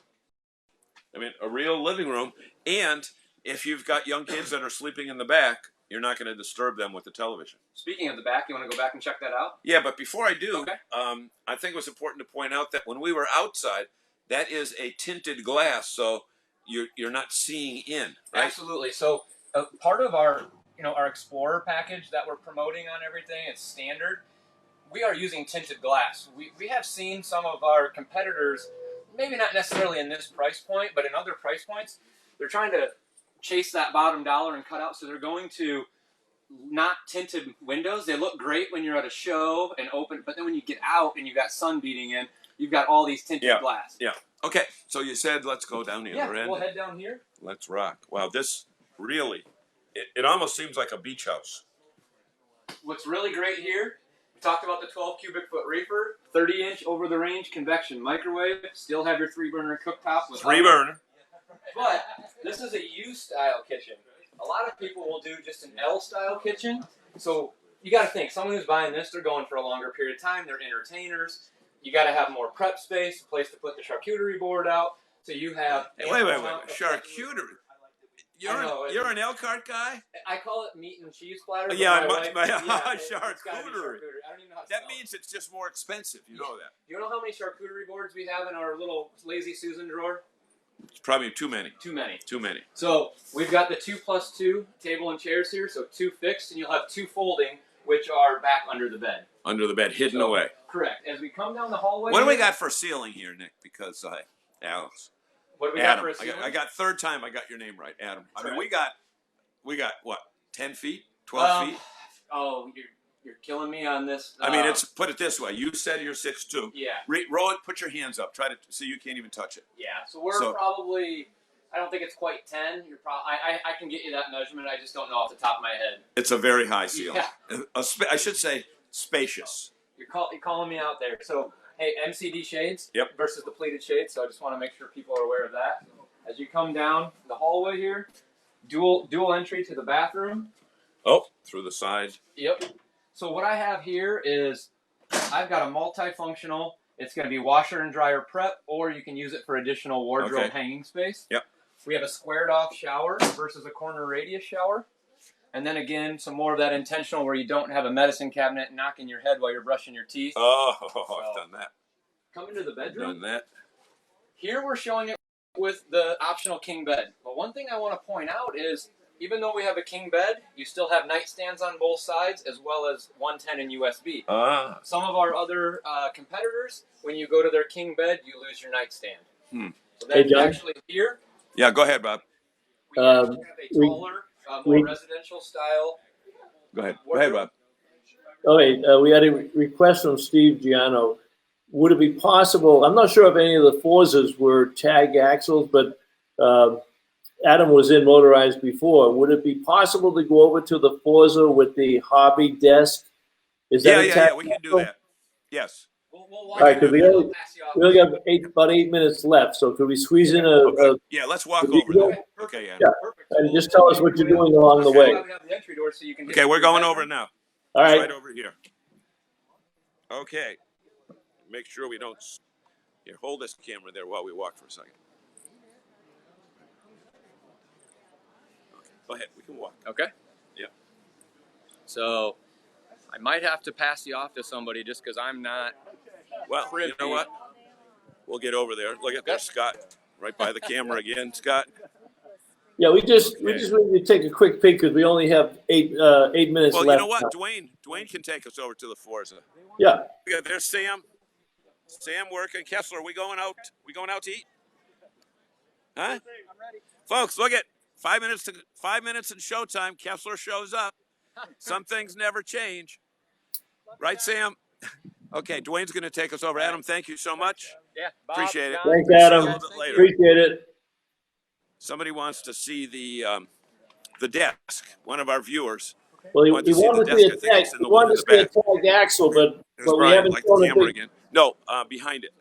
I mean, a real living room. And if you've got young kids that are sleeping in the back, you're not going to disturb them with the television. Speaking of the back, you want to go back and check that out? Yeah, but before I do, I think it was important to point out that when we were outside, that is a tinted glass, so you're not seeing in, right? Absolutely. So part of our our Explorer package that we're promoting on everything, it's standard. We are using tinted glass. We have seen some of our competitors, maybe not necessarily in this price point, but in other price points, they're trying to chase that bottom dollar and cut out, so they're going to not tinted windows. They look great when you're at a show and open, but then when you get out and you've got sun beating in, you've got all these tinted glass. Yeah. Okay, so you said let's go down the other end. We'll head down here. Let's rock. Wow, this really, it almost seems like a beach house. What's really great here, we talked about the 12 cubic foot reefer, 30-inch over-the-range convection microwave, still have your 3-burner cooktop. With 3-burner. But this is a U-style kitchen. A lot of people will do just an L-style kitchen. So you got to think, someone who's buying this, they're going for a longer period of time. They're entertainers. you got to have more prep space, a place to put the charcuterie board out. So you have Hey, wait. Charcuterie. You're an Elkhart guy? I call it meat and cheese platter. Yeah, charcuterie. Charcuterie. I don't even know how to That spell means it's just more expensive. You know that. You know how many charcuterie boards we have in our little Lazy Susan drawer? It's probably too many. Too many. Too many. So we've got the 2+2 table and chairs here. So 2 fixed, and you'll have 2 folding, which are back under the bed. Under the bed, hidden away. Correct. As we come down the hallway. What do we got for ceiling here, Nick? Because Alex. What do we Adam, got for a ceiling? I got third time I got your name right, Adam. I mean, we got what? 10 feet? 12 feet? Oh, you're killing me on this. I mean, it's put it this way. You said you're 6'2". Yeah. Roll it. Put your hands up. Try to so you can't even touch it. Yeah. So we're probably. I don't think it's quite 10. You're probably. I can get you that measurement. I just don't know off the top of my head. It's a very high ceiling. Yeah. I should say spacious. You're calling me out there. So hey, MCD shades. Yep. Versus the pleated shades. So I just want to make sure people are aware of that. As you come down the hallway here, dual entry to the bathroom. Oh, through the side. Yep. So what I have here is I've got a multifunctional. It's going to be washer and dryer prep, or you can use it for additional wardrobe hanging space. Yep. We have a squared off shower versus a corner radius shower. And then again, some more of that intentional where you don't have a medicine cabinet knocking your head while you're brushing your teeth. Oh, I've done that. Come into the bedroom. Done that. Here we're showing it with the optional king bed. But one thing I want to point out is even though we have a king bed, you still have nightstands on both sides as well as 110 and USB. Some of our other competitors, when you go to their king bed, you lose your nightstand. So that's actually here. Yeah, go ahead, Bob. We have a taller, more residential style. Go ahead, Bob. Okay, we had a request from Steve Giano. Would it be possible, I'm not sure if any of the Forzas were tag axles, but Adam was in motorized before. Would it be possible to go over to the Forza with the hobby desk? Is that yeah, we can do that. Yes. All right, because we only have about 8 minutes left, so could we squeeze in yeah, let's walk over there. Okay, yeah. And just tell us what you're doing along the way. Okay, we're going over now. All right. Right over here. Okay. Make sure we don't. Here, hold this camera there while we walk for a second. Okay, go ahead. We can walk. Okay. Yeah. So I might have to pass you off to somebody just because I'm not. Well, you know what? We'll get over there. Look at there, Scott. Right by the camera again, Scott. Yeah, we just need to take a quick peek because we only have 8 minutes left. Well, you know what? Dwayne can take us over to the Forza. Yeah. There's Sam. Sam working. Kessler, we going out? We going out to eat? Huh? I'm ready. Folks, look at 5 minutes and showtime. Kessler shows up. Some things never change. Right, Sam? Okay, Dwayne's going to take us over. Adam, thank you so much. Yeah, Bob, appreciate it. Thanks, Adam. See you a little bit later. Appreciate it. Somebody wants to see the desk. One of our viewers. Well, he wanted to see a tag axle, but we haven't shown the camera again. No, behind it.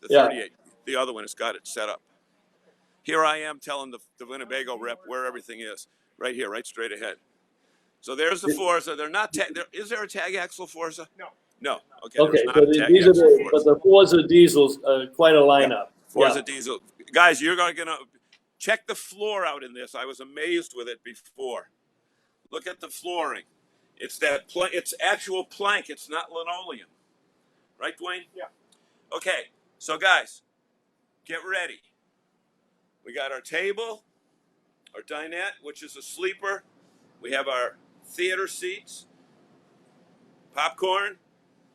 The 38. The other one has got it set up. Here I am telling the Winnebago rep where everything is. Right here, right straight ahead. So there's the Forza. They're not is there a tag axle Forza? No. No. Okay. Okay. So these are the Forza diesels. Quite a lineup. Yeah. Forza diesel. Guys, you're going to check the floor out in this. I was amazed with it before. Look at the flooring. It's it's actual plank. It's not linoleum. Right, Dwayne? Yeah. Okay. So guys, get ready. We got our table, our dinette, which is a sleeper. We have our theater seats. Popcorn.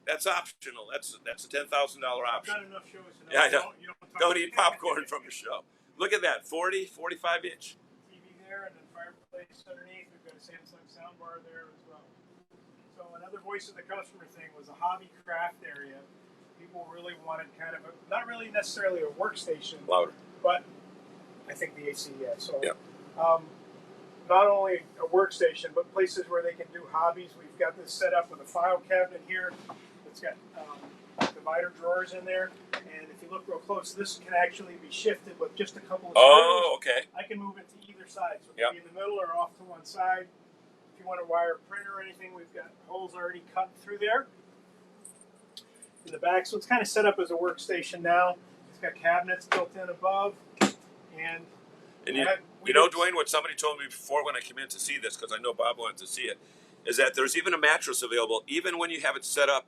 That's optional. That's a $10,000 option. Not enough shows tonight. Yeah, I know. Don't eat popcorn from the show. Look at that, 40, 45-inch. TV there, and then fireplace underneath. We've got a Samsung soundbar there as well. So another voice of the customer thing was a hobby craft area. People really wanted kind of not really necessarily a workstation, louder, but I think the AC. Yeah. So not only a workstation, but places where they can do hobbies. We've got this set up with a file cabinet here. It's got divider drawers in there, and if you look real close, this can actually be shifted with just a couple of screws. Oh, okay. I can move it to either side, so it can be in the middle or off to one side. If you want to wire a printer or anything, we've got holes already cut through there. In the back. So it's kind of set up as a workstation now. It's got cabinets built in above, and you know, Dwayne, what somebody told me before when I came in to see this, because I know Bob wanted to see it, is that there's even a mattress available. Even when you have it set up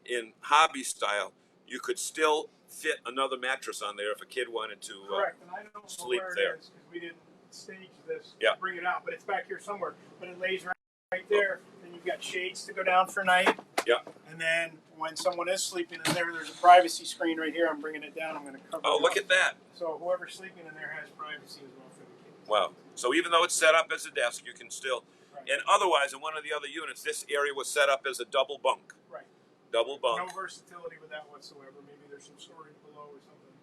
in hobby style, you could still fit another mattress on there if a kid wanted to correct. And I don't know sleep where there. it is because we didn't stage this. Yeah. Bring it out, but it's back here somewhere. But it lays right there. Then you've got shades to go down for night. Yeah. And then when someone is sleeping in there, there's a privacy screen right here. I'm bringing it down. I'm going to cover it. Oh, look up. at that. So whoever's sleeping in there has privacy as well for the kids. Wow. So even though it's set up as a desk, you can still, Right. and otherwise in one of the other units, this area was set up as a double bunk. Right. Double bunk. No versatility with that whatsoever. Maybe there's some storage below or something.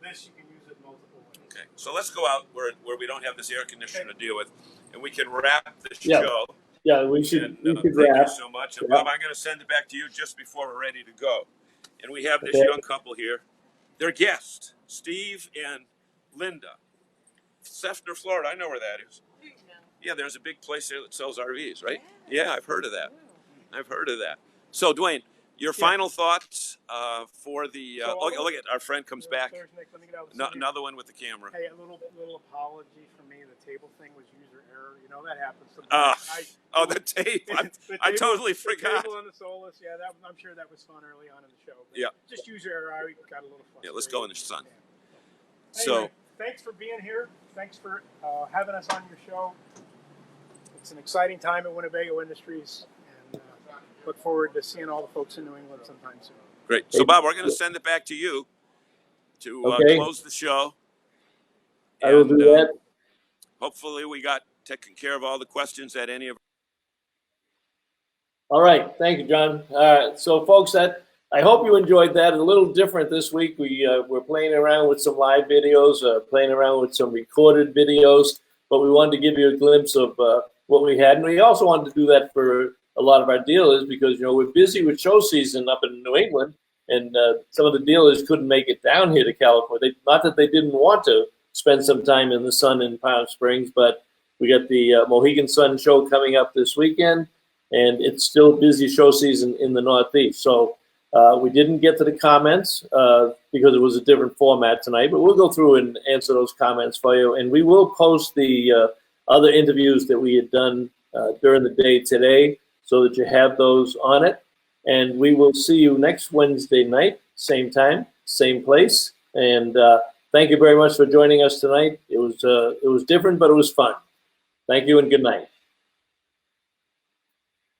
This you can use it multiple ways. Okay. So let's go out where we don't have this air conditioner to deal with, and we can wrap the Yeah. show. Yeah, we should. And, We should thank wrap. you so much. And Yeah. Bob, I'm going to send it back to you just before we're ready to go. And we have this Okay. young couple here. They're guests, Steve and Linda. Sefner, Florida. I know where that is. Yeah, there's a big place there that sells RVs, right? Yeah, I've heard of that. I've heard of that. So, Dwayne, your final thoughts for the. So look at our friend comes back. There's Nick. Let me get out the Another one with the camera. Hey, a little apology for me. The table thing was user error. You know that happens sometimes. The tape. I table, totally the forgot. table on the Solus. Yeah, I'm sure that was fun early on in the show. But Yeah. Just user error. I got a little frustrated. Yeah, let's go in the sun. Yeah. So, Anyway, thanks for being here. Thanks for having us on your show. It's an exciting time at Winnebago Industries, and look forward to seeing all the folks in New England sometime soon. great. So, Bob, we're going to send it back to you to Okay. close the show. I will do that. Hopefully, we got taken care of all the questions that any of. All right, thank you, John. So, folks, I hope you enjoyed that. A little different this week. We're playing around with some live videos, playing around with some recorded videos, but we wanted to give you a glimpse of what we had, and we also wanted to do that for a lot of our dealers because we're busy with show season up in New England, and some of the dealers couldn't make it down here to California. Not that they didn't want to spend some time in the sun in Palm Springs, but we got the Mohegan Sun show coming up this weekend, and it's still busy show season in the Northeast. So we didn't get to the comments because it was a different format tonight, but we'll go through and answer those comments for you, and we will post the other interviews that we had done during the day today so that you have those on it. And we will see you next Wednesday night, same time, same place. And thank you very much for joining us tonight. It was different, but it was fun. Thank you and good night.